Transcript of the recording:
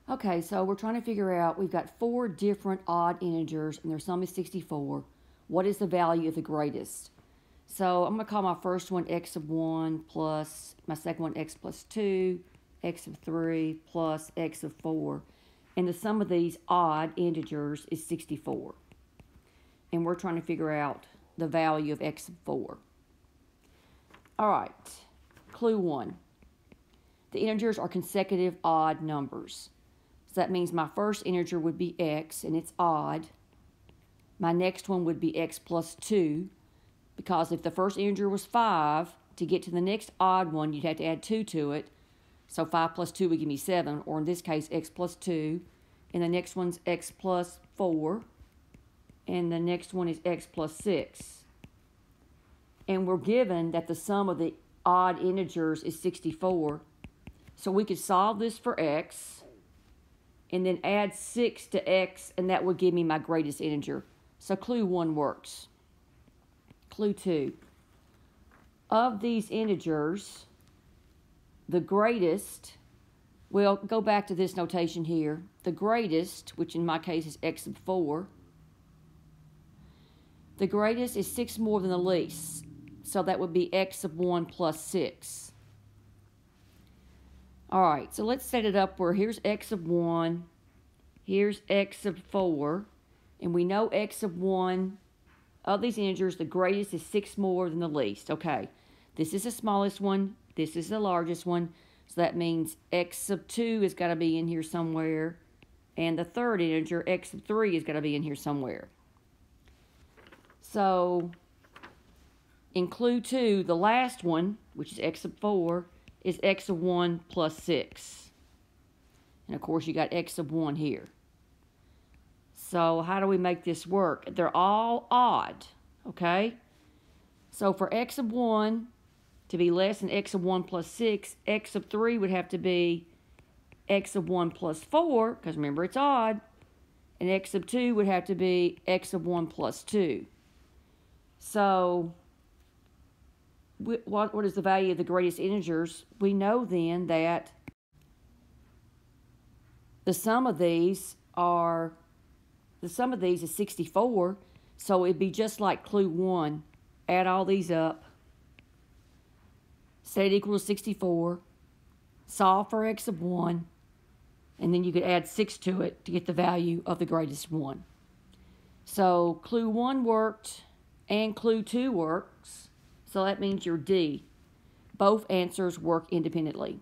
Okay, so we're trying to figure out, we've got 4 different odd integers and their sum is 64. What is the value of the greatest? So I'm going to call my first one x of 1 plus my second one x plus 2, x of 3 plus x of 4. And the sum of these odd integers is 64. And we're trying to figure out the value of x of 4. All right, clue 1. The integers are consecutive odd numbers. So that means my first integer would be x, and it's odd. My next one would be x plus 2, because if the first integer was 5, to get to the next odd one, you'd have to add 2 to it. So 5 plus 2 would give me 7, or in this case, x plus 2. And the next one's x plus 4. And the next one is x plus 6. And we're given that the sum of the odd integers is 64. So we could solve this for x, and then add 6 to x, and that would give me my greatest integer. So clue 1 works. Clue 2. Of these integers, the greatest, we'll go back to this notation here. The greatest, which in my case is x of 4, the greatest is 6 more than the least. So that would be x of 1 plus 6. All right, so let's set it up where here's x of 1, here's x of 4, and we know x of 1, of these integers, the greatest is 6 more than the least. Okay, this is the smallest one, this is the largest one, so that means x of 2 has got to be in here somewhere, and the third integer, x of 3, is going to be in here somewhere. So, in clue 2, the last one, which is x of 4, is x of 1 plus 6. And of course, you got x of 1 here. So how do we make this work? They're all odd, okay? So for x of 1 to be less than x of 1 plus 6, x of 3 would have to be x of 1 plus 4, because remember it's odd, and x of 2 would have to be x of 1 plus 2. So what is the value of the greatest integers? We know then that the sum of these is 64, so it'd be just like clue 1. Add all these up, set it equal to 64, solve for x of 1, and then you could add 6 to it to get the value of the greatest one. So clue 1 worked and clue 2 works. So that means your D. Both answers work independently.